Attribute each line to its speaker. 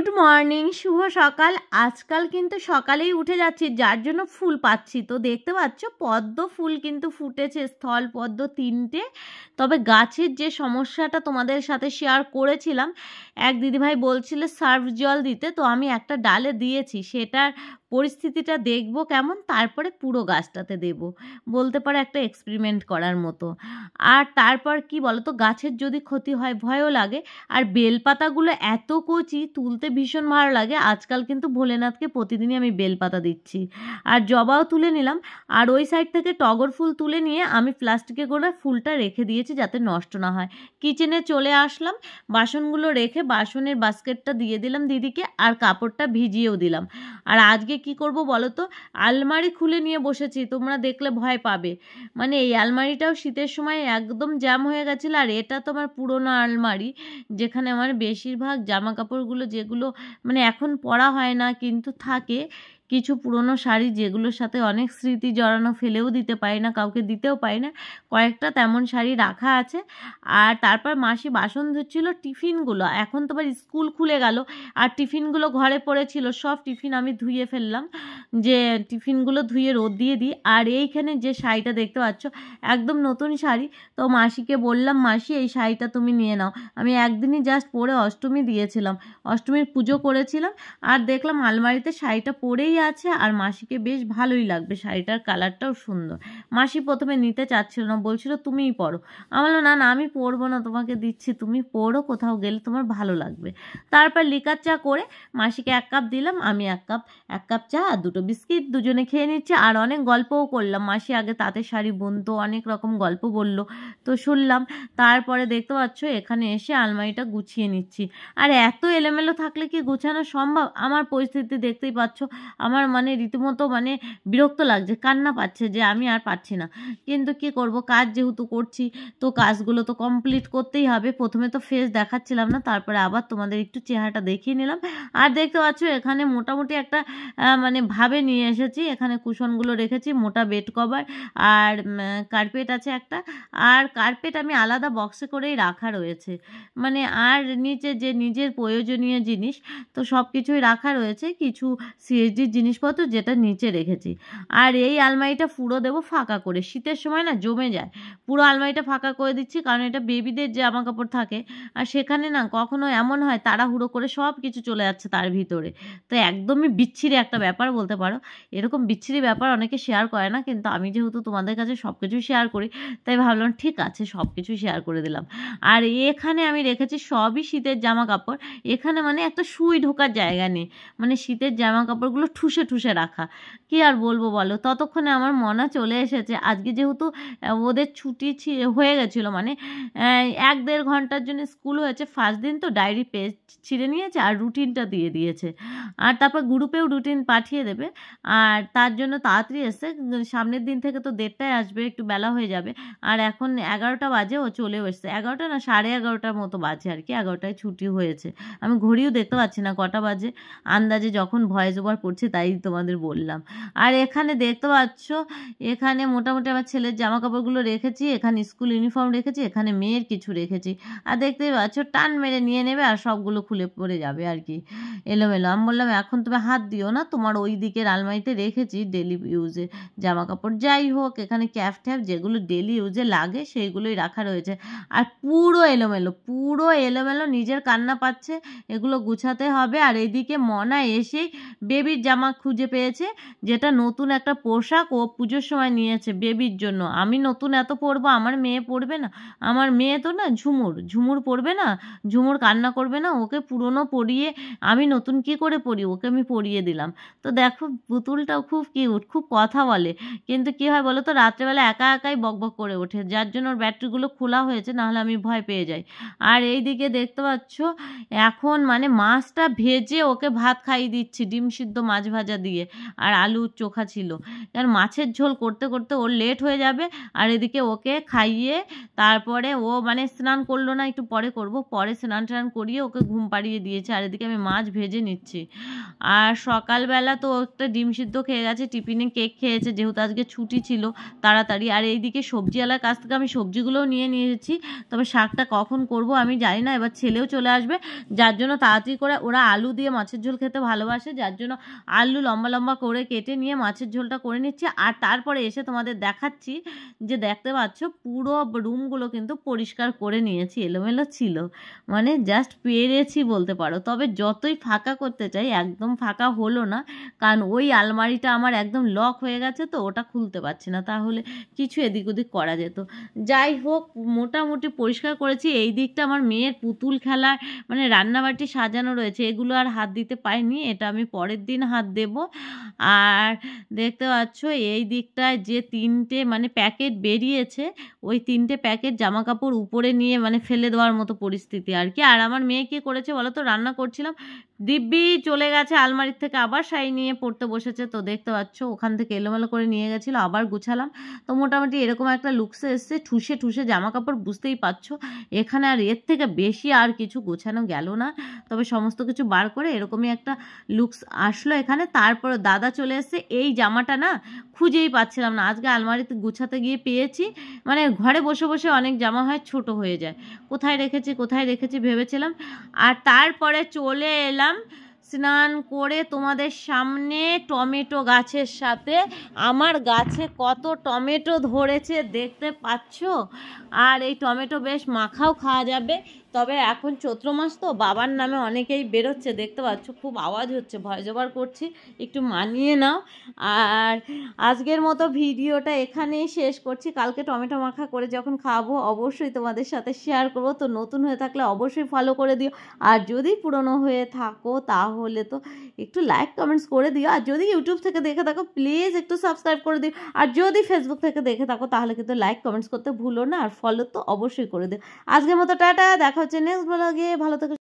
Speaker 1: Good morning, শুভ সকাল। আজকাল কিন্তু সকালেই উঠে যাচ্ছি, যার জন্য ফুল পাচ্ছি। তো দেখতে পাচ্ছ পদ্ম ফুল কিন্তু ফুটেছে, স্থল পদ্ম 3টে। তবে গাছের যে সমস্যাটা তোমাদের সাথে শেয়ার করেছিলাম, এক দিদিভাই বলছিল সার্ফ জল দিতে, তো আমি একটা ডালে দিয়েছি। সেটার পরিস্থিতিটা দেখব কেমন, তারপরে পুরো গাছটাতে দেব। বলতে পারে একটা এক্সপেরিমেন্ট করার মতো। আর তারপর কি বলতো, গাছের যদি ক্ষতি হয় ভয়ও লাগে। আর বেলপাতাগুলো এত কচি, তুলতে ভীষণ ভালো লাগে। আজকাল কিন্তু ভোলেনাথকে প্রতিদিনই আমি বেলপাতা দিচ্ছি। আর জবাও তুলে নিলাম। আর ওই সাইড থেকে টগর ফুল তুলে নিয়ে আমি প্লাস্টিকে করে ফুলটা রেখে দিয়েছি যাতে নষ্ট না হয়। কিচেনে চলে আসলাম, বাসনগুলো রেখে বাসনের বাস্কেটটা দিয়ে দিলাম দিদিকে, আর কাপড়টা ভিজিয়েও দিলাম। আর আজকে কি করব বলো তো, আলমারি খুলে নিয়ে বসেছি। তোমরা দেখলে ভয় পাবে। মানে এই আলমারিটাও শীতের সময় একদম জ্যাম হয়ে গেছিলো। আর এটা তো আমার পুরোনো আলমারি, যেখানে আমার বেশিরভাগ জামা কাপড়গুলো, যেগুলো মানে এখন পরা হয় না কিন্তু থাকে, কিছু পুরনো শাড়ি যেগুলোর সাথে অনেক স্মৃতি জড়ানো, ফেলেও দিতে পারি না, কাউকে দিতেও পারি না, কয়েকটা তেমন শাড়ি রাখা আছে। আর তারপর মাসি বাসন ধুচ্ছিল টিফিনগুলো। এখন তো আবার স্কুল খুলে গেল, আর টিফিনগুলো ঘরে পড়েছিল, সব টিফিন আমি ধুয়ে ফেললাম, যে টিফিনগুলো ধুয়ে রোদ দিয়ে দিই। আর এইখানে যে শাড়িটা দেখতে পাচ্ছ, একদম নতুন শাড়ি। তো মাসিকে বললাম, মাসি এই শাড়িটা তুমি নিয়ে নাও। আমি একদিনই জাস্ট পরে অষ্টমী দিয়েছিলাম, অষ্টমীর পুজো করেছিলাম। আর দেখলাম আলমারিতে শাড়িটা পরেই আছে, আর মাসিকে বেশ ভালোই লাগবে, শাড়িটার কালারটাও সুন্দর। মাসি প্রথমে নিতে চাচ্ছিল না, বলছিল তুমিই পরো। আমি বললাম, না না আমি পরবো না, তোমাকে দিচ্ছি, তুমি পরো, কোথাও গেলে তোমার ভালো লাগবে। তারপর লিকার চা করে মাসিকে 1 কাপ দিলাম, আমি 1 কাপ চা আর 2টো বিস্কিট, দুজনে খেয়ে নিচ্ছি। আর অনেক গল্পও করলাম। মাসি আগে তাঁতের শাড়ি বুনতো, অনেক রকম গল্প বলল, তো শুনলাম। তারপরে দেখতে পাচ্ছ এখানে এসে আলমারিটা গুছিয়ে নিচ্ছি। আর এত এলোমেলো থাকলে কি গোছানো সম্ভব? আমার পরিস্থিতি দেখতেই পাচ্ছ। আমার মানে রীতিমতো মানে বিরক্ত লাগছে, কান্না পাচ্ছে যে আমি আর পারছি না। কিন্তু কি করব, কাজ যেহেতু করছি, তো কাজগুলো তো কমপ্লিট করতেই হবে। প্রথমে তো ফেস দেখাচ্ছিলাম না, তারপরে আবার তোমাদের একটু চেহারাটা দেখিয়ে নিলাম। আর দেখতে পাচ্ছ এখানে মোটামুটি একটা মানে ভাবে নিয়ে এসেছি। এখানে কুশনগুলো রেখেছি, মোটা বেড কভার, আর কার্পেট আছে একটা। আর কার্পেট আমি আলাদা বক্সে করেই রাখা রয়েছে, মানে আর নিচে যে নিজের প্রয়োজনীয় জিনিস, তো সব কিছুই রাখা রয়েছে। কিছু সিএসডির জিনিসপত্র যেটা নিচে রেখেছি। আর এই আলমারিটা পুরো দেবো ফাঁকা করে, শীতের সময় না জমে যায়। পুরো আলমারিটা ফাঁকা করে দিচ্ছি, কারণ এটা বেবিদের জামা কাপড় থাকে। আর সেখানে না কখনো এমন হয় তাড়াহুড়ো করে সব কিছু চলে যাচ্ছে তার ভিতরে। তো একদমই বিচ্ছিরি একটা ব্যাপার বলতে পারো। এরকম বিচ্ছিরি ব্যাপার অনেকে শেয়ার করে না, কিন্তু আমি যেহেতু তোমাদের কাছে সব কিছুই শেয়ার করি, তাই ভাবলাম ঠিক আছে সব কিছুই শেয়ার করে দিলাম। আর এখানে আমি রেখেছি সবই শীতের জামা কাপড়। এখানে মানে একটা সুই ঢোকার জায়গা নেই, মানে শীতের জামা কাপড়গুলো ঠুসে ঠুসে রাখা। কি আর বলবো বলো। ততক্ষণে আমার মনে চলে এসেছে, আজকে যেহেতু ওদের ছুটি হয়ে গেছিলো, মানে 1-1.5 ঘন্টার জন্য স্কুল হয়েছে। ফার্স্ট দিন তো ডায়েরি পেজ ছিঁড়ে নিয়েছে আর রুটিনটা দিয়ে দিয়েছে। আর তারপর গ্রুপেও রুটিন পাঠিয়ে দেবে। আর তার জন্য তাড়াতাড়ি এসে, সামনের দিন থেকে তো 1:30টায় আসবে, একটু বেলা হয়ে যাবে। আর এখন 11টা বাজে, ও চলেও এসছে। 11টা না 11:30টার মতো বাজে আর কি, 11টায় ছুটি হয়েছে। আমি ঘড়িও দেখতে পাচ্ছি না কটা বাজে, আন্দাজে যখন ভয়েস ওভার করছি তাই তোমাদের বললাম। আর এখানে দেখতে পাচ্ছ, এখানে মোটামুটি আমার ছেলের জামা কাপড়গুলো রেখেছি, এখানে স্কুল ইউনিফর্ম রেখেছি, এখানে মেয়ের কিছু রেখেছি। আর দেখতেই পাচ্ছ টান মেরে নিয়ে নেবে আর সবগুলো খুলে পড়ে যাবে আর কি, এলোমেলো। আমি বললাম এখন তুমি হাত দিও না, তোমার ওই দিকের আলমারিতে রেখেছি ডেলি ইউজে জামা কাপড়। যাই হোক, এখানে ক্যাপ ট্যাপ যেগুলো ডেলি ইউজে লাগে সেইগুলোই রাখা রয়েছে। আর পুরো এলোমেলো, নিজের কান্না পাচ্ছে, এগুলো গুছাতে হবে। আর এইদিকে মনা এসেই বেবির জামা খুঁজে পেয়েছে, যেটা নতুন একটা পোশাক ও পুজোর সময় নিয়েছে বেবির জন্য। আমি নতুন এত পরবো, আমার মেয়ে পরবে না? আমার মেয়ে তো না ঝুমুর পরবে না, ঝুমুর কান্না করবে না? ওকে পুরনো পরিয়ে আমি নতুন কি করে পরি? ওকে আমি পরিয়ে দিলাম। তো দেখো পুতুলটাও খুব কিউট, খুব কথা বলে, কিন্তু কি হয় বলো তো, রাত্রেবেলা একা একাই বকবক করে ওঠে, যার জন্য ওর ব্যাটারিগুলো খোলা হয়েছে, নাহলে আমি ভয় পেয়ে যাই। আর এই দিকে দেখতে পাচ্ছ এখন মানে মাছটা ভেজে ওকে ভাত খাইয়ে দিচ্ছি, ডিম সিদ্ধ মাছ ভাজা দিয়ে, আর আলু চোখা ছিল। কারণ মাছের ঝোল করতে করতে ওর লেট হয়ে যাবে, আর এদিকে ওকে খাইয়ে তারপরে ও মানে স্নান করলো না, একটু পরে করব, পরে স্নান টান করিয়ে ওকে ঘুম পাড়িয়ে দিয়েছে। আর এদিকে আমি মাছ ভেজে নিচ্ছি। আর সকালবেলা তো একটা ডিম সিদ্ধ খেয়ে গেছে, টিফিনে কেক খেয়েছে, যেহেতু আজকে ছুটি ছিল তাড়াতাড়ি। আর এইদিকে সবজিওয়ালার কাছ থেকে আমি সবজিগুলোও নিয়ে নিয়েছি, তবে শাকটা কখন করব আমি জানি না। এবার ছেলেও চলে আসবে, যার জন্য তাড়াতাড়ি করে, ওরা আলু দিয়ে মাছের ঝোল খেতে ভালোবাসে, যার জন্য আলু লম্বা লম্বা করে কেটে নিয়ে মাছের ঝোলটা করে নিচ্ছি। আর তারপরে এসে তোমাদের দেখাচ্ছি যে দেখতে পাচ্ছ পুরো রুমগুলো কিন্তু পরিষ্কার করে নিয়েছি, এলোমেলো ছিল, মানে জাস্ট পেরেছি বলতে পারো। তবে যতই ফাঁকা করতে চাই একদম ফাঁকা হলো না, কারণ ওই আলমারিটা আমার একদম লক হয়ে গেছে, তো ওটা খুলতে পারছি না, তাহলে কিছু এদিক ওদিক করা যেত। যাই হোক, মোটামুটি পরিষ্কার করেছি। এই দিকটা আমার মেয়ের পুতুল খেলার মানে রান্নাবাটি সাজানো রয়েছে, এগুলো আর হাত দিতে পারিনি, এটা আমি পরের দিন হাত দেব। আর দেখতে পাচ্ছ এই দিকটায় যে 3টে মানে প্যাকেট বেরিয়েছে, ওই 3টে প্যাকেট জামা কাপড় উপরে নিয়ে মানে ফেলে দেওয়ার মতো পরিস্থিতি আর কি। আর আমার মেয়ে কী করেছে বলো তো, রান্না করছিলাম, দিব্যি চলে গেছে আলমারির থেকে আবার শাড়ি নিয়ে পড়তে বসেছে। তো দেখতে পাচ্ছ ওখান থেকে এলোমেলো করে নিয়ে গেছিলো, আবার গুছালাম। তো মোটামুটি এরকম একটা লুকসে এসছে, ঠুসে ঠুসে জামা কাপড়, বুঝতেই পারছো এখানে আর এর থেকে বেশি আর কিছু গোছানো গেল না। তবে সমস্ত কিছু বার করে এরকমই একটা লুকস আসলো এখানে। তারপরে দাদা চলে এসছে, এই জামাটা না খুঁজেই পাচ্ছিলাম না, আজকে আলমারিতে গুছাতে গিয়ে পেয়েছি। মানে ঘরে বসে বসে অনেক জামা হয় ছোট হয়ে যায়, কোথায় রেখেছি ভেবেছিলাম। আর তারপরে চলে এলাম স্নান করে তোমাদের সামনে টমেটো গাছের সাথে। আমার গাছে কত টমেটো ধরেছে দেখতে পাচ্ছ, আর এই টমেটো বেশ মাখাও খাওয়া যাবে। তবে এখন চৈত্র মাস তো, বাবার নামে অনেকেই বেরোচ্ছে, দেখতে পাচ্ছ খুব আওয়াজ হচ্ছে, ভয়েস ওভার করছি, একটু মানিয়ে নাও। আর আজকের মতো ভিডিওটা এখানেই শেষ করছি, কালকে টমেটো মাখা করে যখন খাবো অবশ্যই তোমাদের সাথে শেয়ার করবো। তো নতুন হয়ে থাকলে অবশ্যই ফলো করে দিও, আর যদি পুরনো হয়ে থাকো তাহলে তো একটু লাইক কমেন্টস করে দিও, আর যদি ইউটিউব থেকে দেখে থাকো প্লিজ একটু সাবস্ক্রাইব করে দিও, আর যদি ফেসবুক থেকে দেখে থাকো তাহলে কিন্তু লাইক কমেন্টস করতে ভুলো না, আর ফলো তো অবশ্যই করে দিও। আজকের মতো টাটা, দেখা হচ্ছে নেক্সট ব্লগে, ভালো থেকো।